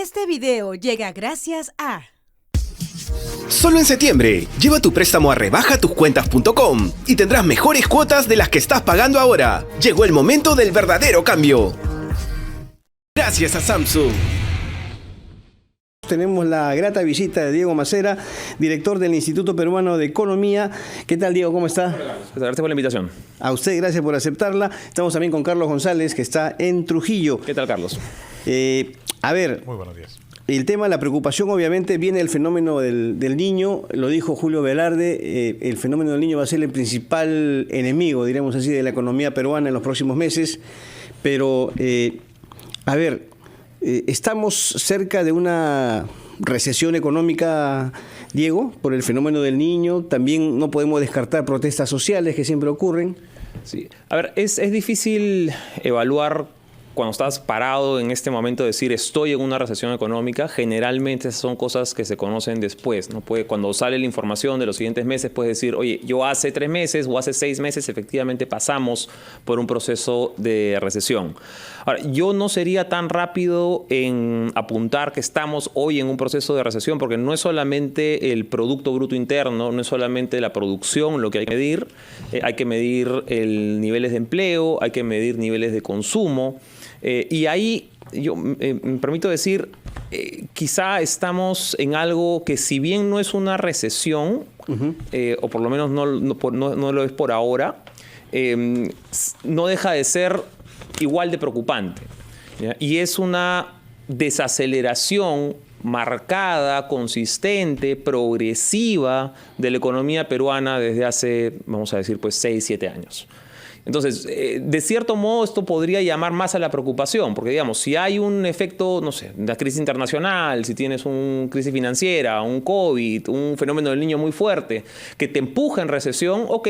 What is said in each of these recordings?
Este video llega gracias a... Solo en septiembre, lleva tu préstamo a rebajatucuentas.com y tendrás mejores cuotas de las que estás pagando ahora. Llegó el momento del verdadero cambio. Gracias a Samsung. Tenemos la grata visita de Diego Macera, director del Instituto Peruano de Economía. ¿Qué tal, Diego? ¿Cómo está? Gracias por la invitación. A usted, gracias por aceptarla. Estamos también con Carlos González, que está en Trujillo. ¿Qué tal, Carlos? Muy buenos días. El tema, la preocupación, obviamente, viene el fenómeno del niño. Lo dijo Julio Velarde, el fenómeno del niño va a ser el principal enemigo, diríamos así, de la economía peruana en los próximos meses. Pero, estamos cerca de una recesión económica, Diego, por el fenómeno del niño. También no podemos descartar protestas sociales que siempre ocurren. Sí. A ver, es difícil evaluar cuando estás parado en este momento, decir estoy en una recesión económica. Generalmente son cosas que se conocen después, ¿no? Cuando sale la información de los siguientes meses, puedes decir, oye, yo hace 3 meses o hace 6 meses efectivamente pasamos por un proceso de recesión. Ahora, yo no sería tan rápido en apuntar que estamos hoy en un proceso de recesión, porque no es solamente el Producto Bruto Interno, no es solamente la producción lo que hay que medir niveles de empleo, hay que medir niveles de consumo. Y ahí yo me permito decir, quizá estamos en algo que, si bien no es una recesión, o por lo menos no lo es por ahora, no deja de ser igual de preocupante, ¿ya? Y es una desaceleración marcada, consistente, progresiva de la economía peruana desde hace, vamos a decir, pues 6, 7 años. Entonces, de cierto modo, esto podría llamar más a la preocupación, porque, digamos, si hay un efecto, no sé, una crisis internacional, si tienes una crisis financiera, un COVID, un fenómeno del niño muy fuerte, que te empuja en recesión, ok,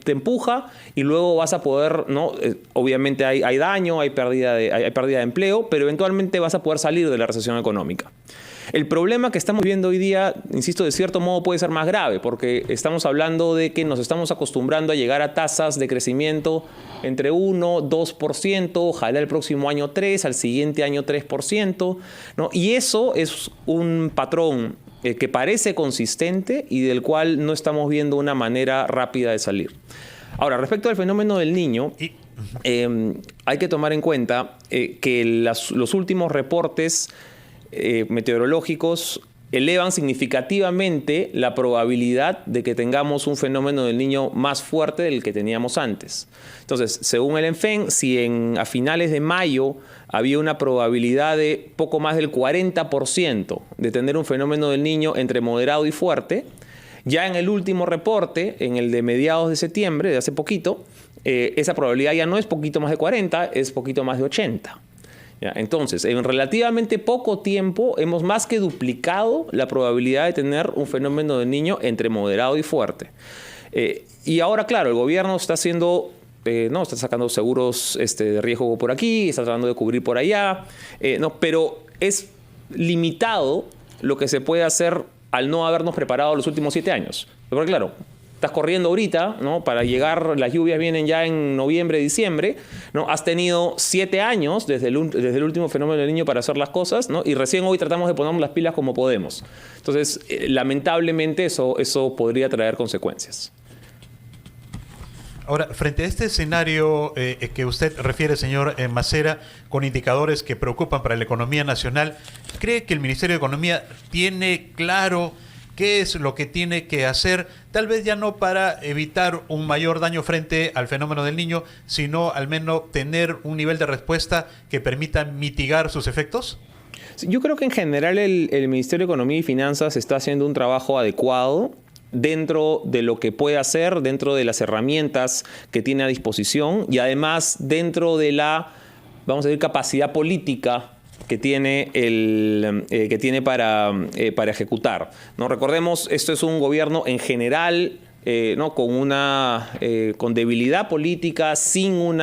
te empuja y luego vas a poder, ¿no? Obviamente hay daño, hay pérdida de empleo, pero eventualmente vas a poder salir de la recesión económica. El problema que estamos viendo hoy día, insisto, de cierto modo puede ser más grave, porque estamos hablando de que nos estamos acostumbrando a llegar a tasas de crecimiento entre 1, 2%, ojalá el próximo año 3%, al siguiente año 3%, ¿no? Y eso es un patrón que parece consistente y del cual no estamos viendo una manera rápida de salir. Ahora, respecto al fenómeno del niño, hay que tomar en cuenta que los últimos reportes meteorológicos elevan significativamente la probabilidad de que tengamos un fenómeno del niño más fuerte del que teníamos antes. Entonces, según el ENFEN, si a finales de mayo había una probabilidad de poco más del 40% de tener un fenómeno del niño entre moderado y fuerte, ya en el último reporte, en el de mediados de septiembre, de hace poquito, esa probabilidad ya no es poquito más de 40, es poquito más de 80. Entonces, en relativamente poco tiempo hemos más que duplicado la probabilidad de tener un fenómeno del niño entre moderado y fuerte. Y ahora, claro, el gobierno está haciendo, está sacando seguros de riesgo por aquí, está tratando de cubrir por allá, pero es limitado lo que se puede hacer al no habernos preparado los últimos 7 años. Porque, claro, estás corriendo ahorita, ¿no? Para llegar, las lluvias vienen ya en noviembre, diciembre, ¿no? Has tenido 7 años desde el último fenómeno del niño para hacer las cosas, ¿no? Y recién hoy tratamos de ponernos las pilas como podemos. Entonces, lamentablemente eso podría traer consecuencias. Ahora, frente a este escenario que usted refiere, señor Macera, con indicadores que preocupan para la economía nacional, ¿cree que el Ministerio de Economía tiene claro qué es lo que tiene que hacer, tal vez ya no para evitar un mayor daño frente al fenómeno del niño, sino al menos tener un nivel de respuesta que permita mitigar sus efectos? Yo creo que en general el Ministerio de Economía y Finanzas está haciendo un trabajo adecuado dentro de lo que puede hacer, dentro de las herramientas que tiene a disposición y además dentro de la, vamos a decir, capacidad política que tiene para ejecutar, ¿no? Recordemos, esto es un gobierno en general ¿no? con debilidad política, sin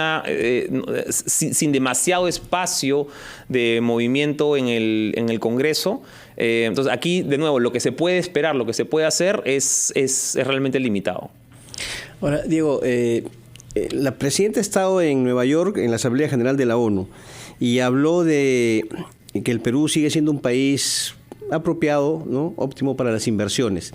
demasiado espacio de movimiento en el Congreso. Entonces aquí, de nuevo, lo que se puede esperar, lo que se puede hacer es realmente limitado. Ahora, Diego, la presidenta ha estado en Nueva York en la Asamblea General de la ONU y habló de que el Perú sigue siendo un país apropiado, ¿no? Óptimo para las inversiones.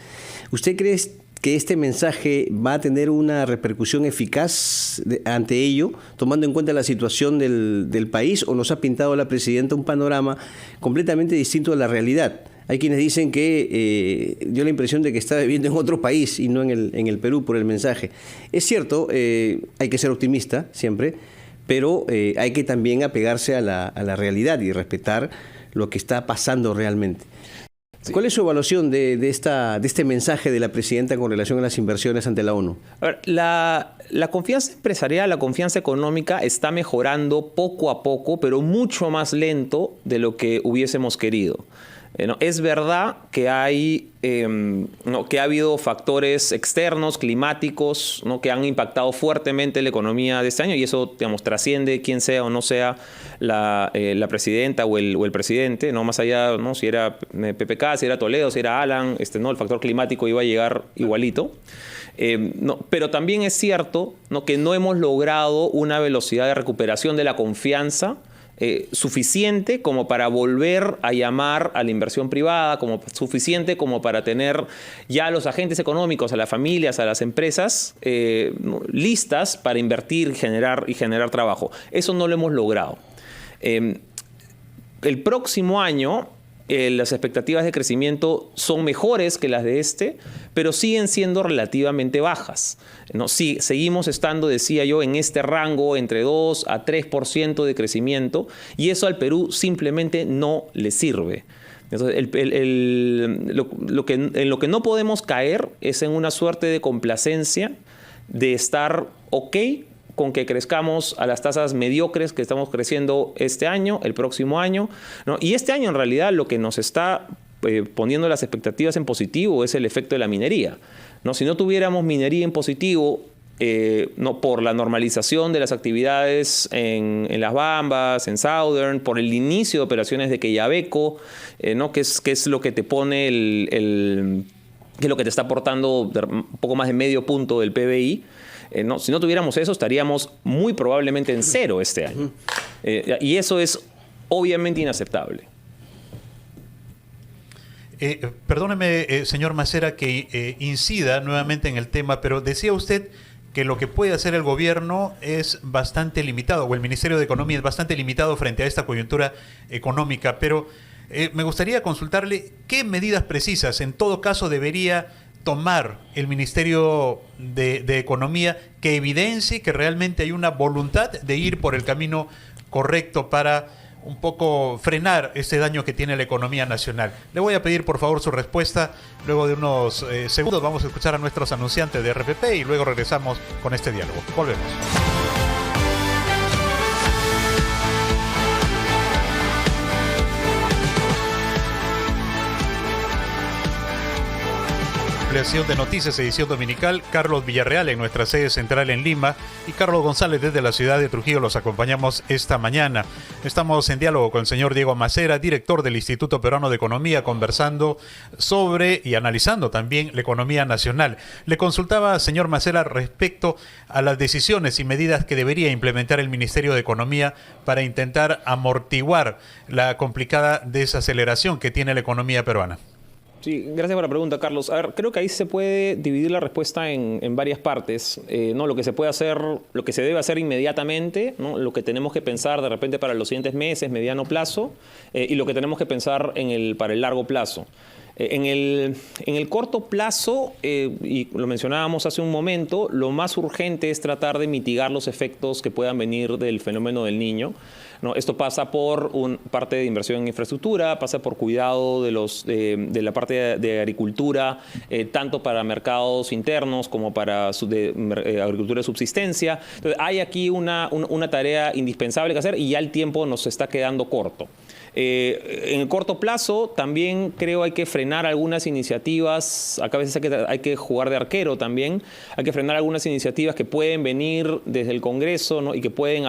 ¿Usted cree que este mensaje va a tener una repercusión eficaz ante ello, tomando en cuenta la situación del país, o nos ha pintado la presidenta un panorama completamente distinto a la realidad? Hay quienes dicen que dio la impresión de que está viviendo en otro país y no en el Perú por el mensaje. Es cierto, hay que ser optimista siempre, pero hay que también apegarse a la realidad y respetar lo que está pasando realmente. Sí. ¿Cuál es su evaluación de este mensaje de la presidenta con relación a las inversiones ante la ONU? A ver, la confianza empresarial, la confianza económica está mejorando poco a poco, pero mucho más lento de lo que hubiésemos querido. ¿No? Es verdad que que ha habido factores externos, climáticos, ¿no? que han impactado fuertemente la economía de este año, y eso, digamos, trasciende quién sea o no sea la presidenta o el presidente, ¿no? Más allá, ¿no? Si era PPK, si era Toledo, si era Alan, ¿no? El factor climático iba a llegar igualito. No, pero también es cierto, ¿no? que no hemos logrado una velocidad de recuperación de la confianza suficiente como para volver a llamar a la inversión privada, suficiente como para tener ya a los agentes económicos, a las familias, a las empresas listas para invertir y generar trabajo. Eso no lo hemos logrado. El próximo año las expectativas de crecimiento son mejores que las de este, pero siguen siendo relativamente bajas, ¿no? Sí, seguimos estando, decía yo, en este rango entre 2 a 3% de crecimiento, y eso al Perú simplemente no le sirve. Entonces, en lo que no podemos caer es en una suerte de complacencia de estar ok con que crezcamos a las tasas mediocres que estamos creciendo este año, el próximo año, ¿no? Y este año en realidad lo que nos está poniendo las expectativas en positivo es el efecto de la minería, ¿no? Si no tuviéramos minería en positivo, no, por la normalización de las actividades en Las Bambas, en Southern, por el inicio de operaciones de Quellaveco, ¿no? que es lo que te pone que es lo que te está aportando un poco más de medio punto del PBI. No, si no tuviéramos eso, estaríamos muy probablemente en cero este año. Y eso es obviamente inaceptable. Perdóneme, señor Macera, que incida nuevamente en el tema, pero decía usted que lo que puede hacer el gobierno es bastante limitado, o el Ministerio de Economía es bastante limitado frente a esta coyuntura económica, pero me gustaría consultarle qué medidas precisas en todo caso debería tomar el Ministerio de Economía que evidencie que realmente hay una voluntad de ir por el camino correcto para un poco frenar este daño que tiene la economía nacional. Le voy a pedir por favor su respuesta. Luego de unos segundos vamos a escuchar a nuestros anunciantes de RPP y luego regresamos con este diálogo. Volvemos. De Noticias, edición dominical. Carlos Villarreal en nuestra sede central en Lima y Carlos González desde la ciudad de Trujillo los acompañamos esta mañana. Estamos en diálogo con el señor Diego Macera, director del Instituto Peruano de Economía, conversando sobre y analizando también la economía nacional. Le consultaba, señor Macera, respecto a las decisiones y medidas que debería implementar el Ministerio de Economía para intentar amortiguar la complicada desaceleración que tiene la economía peruana. Sí, gracias por la pregunta, Carlos. A ver, creo que ahí se puede dividir la respuesta en varias partes, ¿no? Lo que se puede hacer, lo que se debe hacer inmediatamente, ¿no? Lo que tenemos que pensar de repente para los siguientes meses, mediano plazo, y lo que tenemos que pensar para el largo plazo. En el corto plazo, y lo mencionábamos hace un momento, lo más urgente es tratar de mitigar los efectos que puedan venir del fenómeno del Niño, ¿no? Esto pasa por parte de inversión en infraestructura, pasa por cuidado de la parte de agricultura, tanto para mercados internos como para agricultura de subsistencia. Entonces, hay aquí una tarea indispensable que hacer y ya el tiempo nos está quedando corto. En el corto plazo también creo hay que frenar algunas iniciativas, acá a veces hay que jugar de arquero también, hay que frenar algunas iniciativas que pueden venir desde el Congreso, ¿no? Y que pueden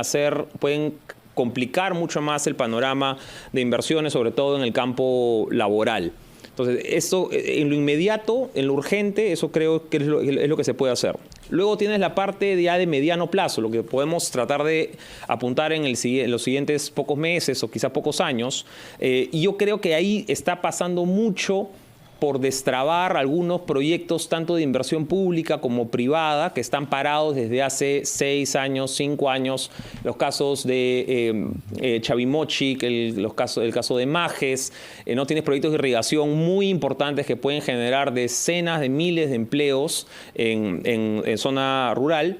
complicar mucho más el panorama de inversiones, sobre todo en el campo laboral. Entonces, esto en lo inmediato, en lo urgente, eso creo que es lo que se puede hacer. Luego tienes la parte ya de mediano plazo, lo que podemos tratar de apuntar en los siguientes pocos meses o quizá pocos años. Y yo creo que ahí está pasando mucho por destrabar algunos proyectos tanto de inversión pública como privada que están parados desde hace 6 años, 5 años. Los casos de Chavimochic, el caso de Majes, no tienes proyectos de irrigación muy importantes que pueden generar decenas de miles de empleos en zona rural,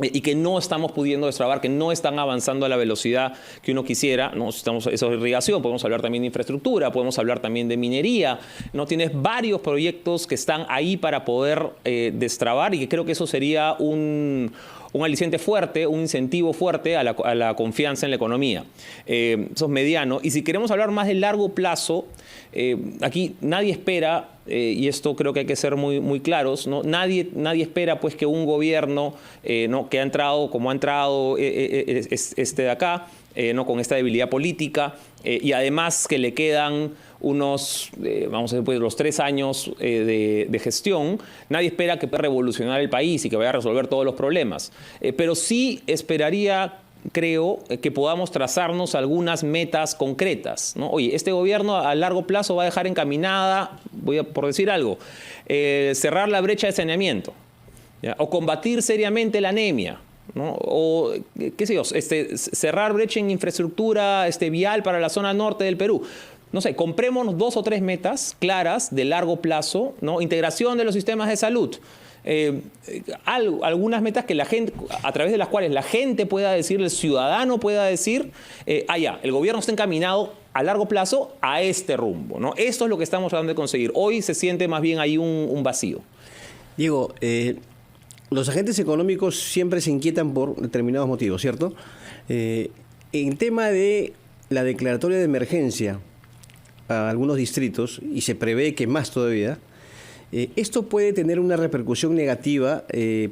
y que no estamos pudiendo destrabar, que no están avanzando a la velocidad que uno quisiera. No estamos, eso es irrigación, podemos hablar también de infraestructura, podemos hablar también de minería. No tienes varios proyectos que están ahí para poder destrabar, y que creo que eso sería un aliciente fuerte, un incentivo fuerte a la confianza en la economía. Eso es mediano. Y si queremos hablar más de largo plazo, aquí nadie espera, y esto creo que hay que ser muy, muy claros, ¿no? Nadie espera pues que un gobierno ¿no? que ha entrado como ha entrado este de acá, ¿no? con esta debilidad política, y además que le quedan unos, vamos a decir, pues, los 3 años de gestión, nadie espera que pueda revolucionar el país y que vaya a resolver todos los problemas. Pero sí esperaría, creo, que podamos trazarnos algunas metas concretas, ¿no? Oye, este gobierno a largo plazo va a dejar encaminada, por decir algo, cerrar la brecha de saneamiento, ¿ya? O combatir seriamente la anemia, ¿no? O, qué sé yo, cerrar brecha en infraestructura vial para la zona norte del Perú. No sé, comprémonos 2 o 3 metas claras de largo plazo, ¿no? Integración de los sistemas de salud. Algunas metas que la gente, a través de las cuales la gente pueda decir, el ciudadano pueda decir, ya, el gobierno está encaminado a largo plazo a este rumbo, ¿no? Esto es lo que estamos tratando de conseguir. Hoy se siente más bien ahí un vacío. Diego, los agentes económicos siempre se inquietan por determinados motivos, ¿cierto? En tema de la declaratoria de emergencia a algunos distritos, y se prevé que más todavía, esto puede tener una repercusión negativa,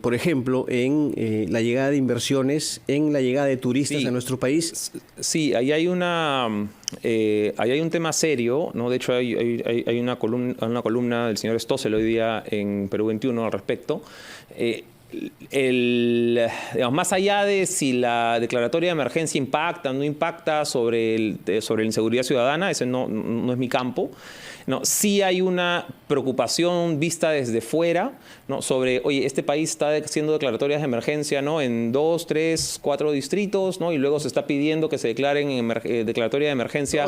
por ejemplo, en la llegada de inversiones, en la llegada de turistas a nuestro país. Sí, ahí hay ahí hay un tema serio, ¿no? De hecho, hay una columna del señor Stossel hoy día en Perú 21 al respecto. Digamos, más allá de si la declaratoria de emergencia impacta o no impacta sobre la inseguridad ciudadana, ese no es mi campo. No, sí hay una preocupación vista desde fuera, ¿no? Sobre, oye, este país está haciendo declaratorias de emergencia, ¿no? En 2, 3, 4 distritos, ¿no? Y luego se está pidiendo que se declaren en declaratoria de emergencia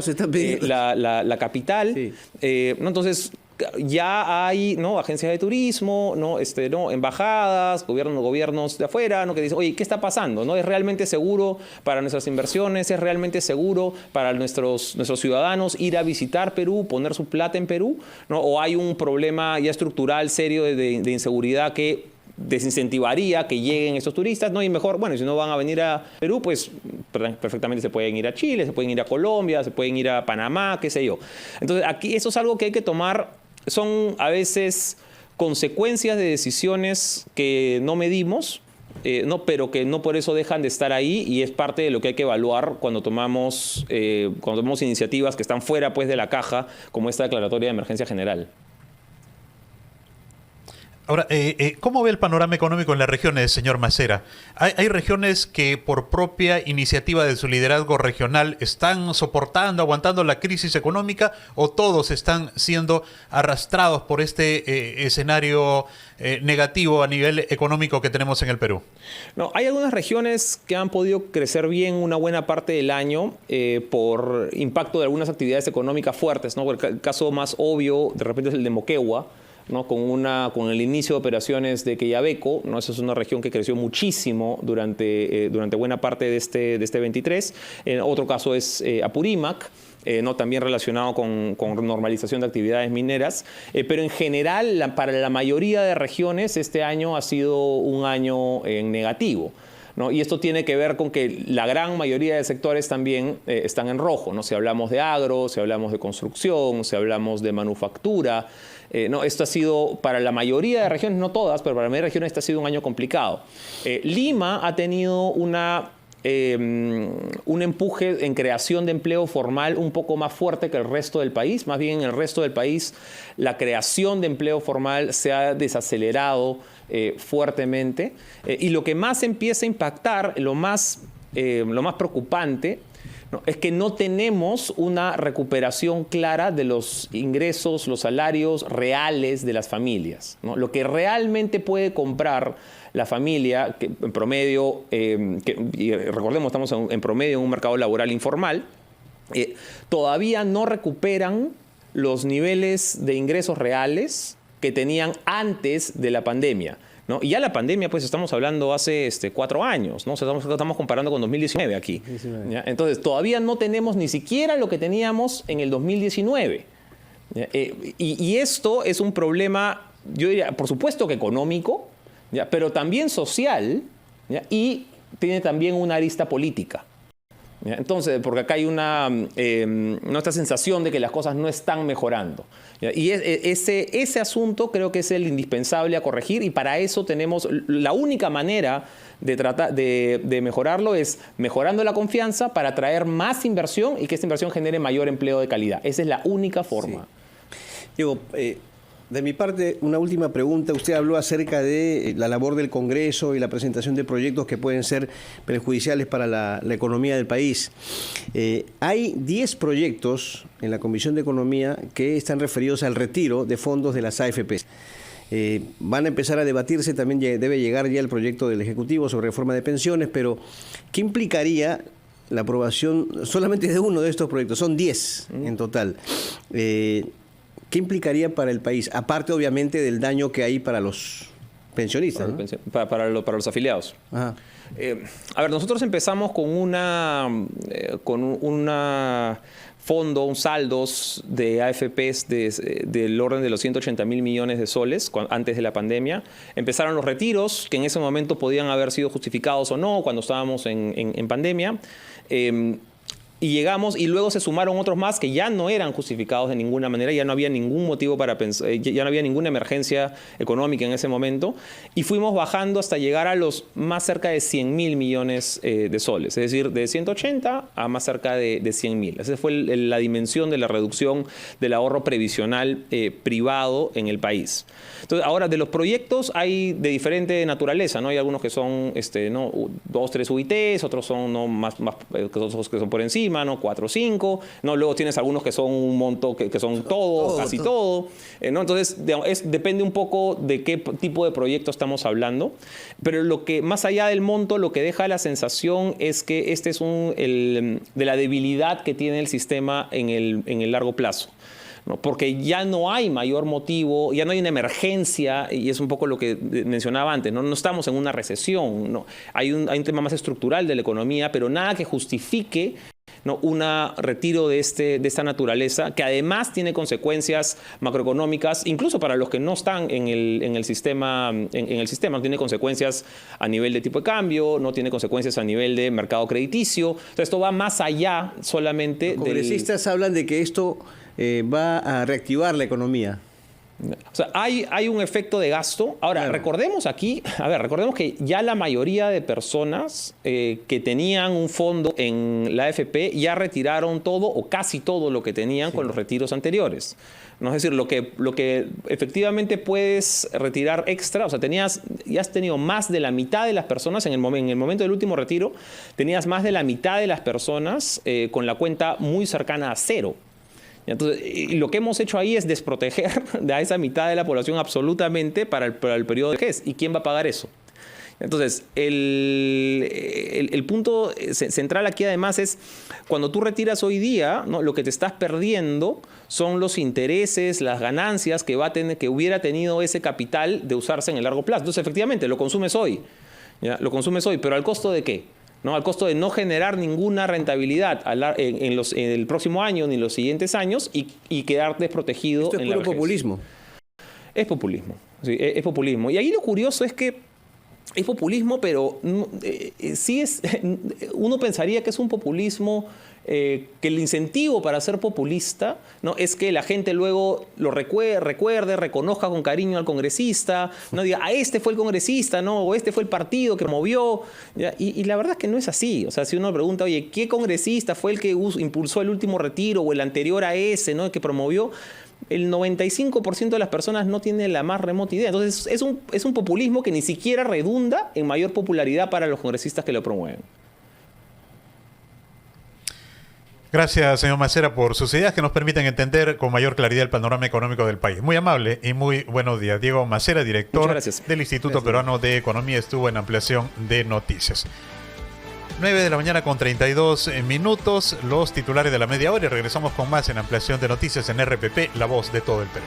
la capital. Sí. ¿No? Entonces, ya hay, ¿no? agencias de turismo, ¿no? ¿no? embajadas, gobiernos de afuera, ¿no? que dicen, oye, ¿qué está pasando? ¿No? ¿Es realmente seguro para nuestras inversiones? ¿Es realmente seguro para nuestros ciudadanos ir a visitar Perú, poner su plata en Perú? ¿No? ¿O hay un problema ya estructural serio de inseguridad que desincentivaría que lleguen estos turistas, ¿no? Y mejor, bueno, si no van a venir a Perú, pues perfectamente se pueden ir a Chile, se pueden ir a Colombia, se pueden ir a Panamá, qué sé yo. Entonces, aquí eso es algo que hay que tomar. Son a veces consecuencias de decisiones que no medimos, no, pero que no por eso dejan de estar ahí, y es parte de lo que hay que evaluar cuando tomamos iniciativas que están fuera pues, de la caja, como esta declaratoria de emergencia general. Ahora, ¿cómo ve el panorama económico en las regiones, señor Macera? ¿Hay regiones que por propia iniciativa de su liderazgo regional están soportando, aguantando la crisis económica, o todos están siendo arrastrados por este escenario negativo a nivel económico que tenemos en el Perú? No, hay algunas regiones que han podido crecer bien una buena parte del año por impacto de algunas actividades económicas fuertes, ¿no? El caso más obvio, de repente, es el de Moquegua, ¿no? Con el inicio de operaciones de Quellaveco, ¿no? Esa es una región que creció muchísimo durante buena parte de este 23. Otro caso es Apurímac, ¿no? También relacionado con normalización de actividades mineras. Pero en general, para la mayoría de regiones, este año ha sido un año negativo, ¿no? Y esto tiene que ver con que la gran mayoría de sectores también están en rojo, ¿no? Si hablamos de agro, si hablamos de construcción, si hablamos de manufactura. No, esto ha sido, para la mayoría de regiones, no todas, pero para la mayoría de regiones este ha sido un año complicado. Lima ha tenido una un empuje en creación de empleo formal un poco más fuerte que el resto del país. Más bien en el resto del país la creación de empleo formal se ha desacelerado fuertemente. Y lo que más empieza a impactar, lo más preocupante, ¿no?, es que no tenemos una recuperación clara de los ingresos, los salarios reales de las familias, ¿no? Lo que realmente puede comprar la familia, que en promedio, y recordemos, estamos en promedio en un mercado laboral informal, todavía no recuperan los niveles de ingresos reales que tenían antes de la pandemia, ¿no? Y ya la pandemia, pues estamos hablando hace 4 años, ¿no? O sea, estamos comparando con 2019 aquí. ¿Ya? Entonces, todavía no tenemos ni siquiera lo que teníamos en el 2019. Y esto es un problema, yo diría, por supuesto que económico, ¿ya?, pero también social, ¿ya?, y tiene también una arista política. ¿Ya? Entonces, porque acá hay esta sensación de que las cosas no están mejorando. ¿Ya? Y ese asunto creo que es el indispensable a corregir, y para eso tenemos la única manera de tratar de mejorarlo es mejorando la confianza para atraer más inversión y que esta inversión genere mayor empleo de calidad. Esa es la única forma. Sí. Diego, de mi parte, una última pregunta. Usted habló acerca de la labor del Congreso y la presentación de proyectos que pueden ser perjudiciales para la economía del país. Hay 10 proyectos en la Comisión de Economía que están referidos al retiro de fondos de las AFPs. Van a empezar a debatirse, también debe llegar ya el proyecto del Ejecutivo sobre reforma de pensiones, pero ¿qué implicaría la aprobación solamente de uno de estos proyectos? Son 10 en total. ¿Qué implicaría para el país? Aparte, obviamente, del daño que hay para los pensionistas, ¿no? Para los afiliados. Ajá. A ver, nosotros empezamos con fondo, un saldos de AFPs del orden de los 180.000 millones de soles antes de la pandemia. Empezaron los retiros, que en ese momento podían haber sido justificados o no cuando estábamos en pandemia. Y llegamos, y luego se sumaron otros más que ya no eran justificados de ninguna manera, ya no había ningún motivo para pensar, ya no había ninguna emergencia económica en ese momento, y fuimos bajando hasta llegar a los más cerca de 100.000 millones de soles, es decir, de 180 a más cerca de 100.000. Esa fue la dimensión de la reducción del ahorro previsional privado en el país. Entonces, ahora, de los proyectos hay de diferente naturaleza, ¿no? Hay algunos que son 2, 3 UITs, otros son otros que son por encima, ¿no? 4 o 5, ¿no? Luego tienes algunos que son un monto que son todo, casi todo, ¿no? Entonces, depende un poco de qué tipo de proyecto estamos hablando, pero lo que, más allá del monto, lo que deja la sensación es que este es de la debilidad que tiene el sistema en el largo plazo, ¿no? Porque ya no hay mayor motivo, ya no hay una emergencia, y es un poco lo que mencionaba antes, no estamos en una recesión, ¿no? Hay un tema más estructural de la economía, pero nada que justifique, ¿no?, un retiro de esta naturaleza, que además tiene consecuencias macroeconómicas, incluso para los que no están en el sistema, no tiene consecuencias a nivel de tipo de cambio, no tiene consecuencias a nivel de mercado crediticio. Entonces, esto va más allá solamente. Los congresistas hablan de que esto va a reactivar la economía. O sea, hay un efecto de gasto. Ahora, claro, recordemos que ya la mayoría de personas que tenían un fondo en la AFP ya retiraron todo o casi todo lo que tenían, sí, con los retiros anteriores, ¿no? Es decir, lo que efectivamente puedes retirar extra, o sea, ya has tenido más de la mitad de las personas en el momento del último retiro, tenías más de la mitad de las personas con la cuenta muy cercana a cero. Entonces, lo que hemos hecho ahí es desproteger a esa mitad de la población absolutamente para el periodo de vejez. ¿Y quién va a pagar eso? Entonces, el punto central aquí además es, cuando tú retiras hoy día, ¿no?, lo que te estás perdiendo son los intereses, las ganancias que hubiera tenido ese capital de usarse en el largo plazo. Entonces, efectivamente, lo consumes hoy, ¿ya? Lo consumes hoy, pero ¿al costo de qué? ¿No? Al costo de no generar ninguna rentabilidad en el próximo año ni en los siguientes años y quedar desprotegido. Esto es puro populismo. Es populismo, sí, es populismo. Y ahí lo curioso es que es populismo, pero sí es. Uno pensaría que es un populismo que el incentivo para ser populista, ¿no?, es que la gente luego lo recuerde, reconozca con cariño al congresista, no diga, este fue el congresista, ¿no?, o este fue el partido que movió. Y la verdad es que no es así. O sea, si uno pregunta, oye, ¿qué congresista fue el que impulsó el último retiro o el anterior a ese, ¿no?, el que promovió? El 95% de las personas no tiene la más remota idea. Entonces es un populismo que ni siquiera redunda en mayor popularidad para los congresistas que lo promueven. Gracias, señor Macera, por sus ideas que nos permiten entender con mayor claridad el panorama económico del país. Muy amable y muy buenos días. Diego Macera, director del Instituto Peruano de Economía, estuvo en Ampliación de Noticias. 9 de la mañana con 32 minutos, los titulares de la media hora, y regresamos con más en Ampliación de Noticias en RPP, la voz de todo el Perú.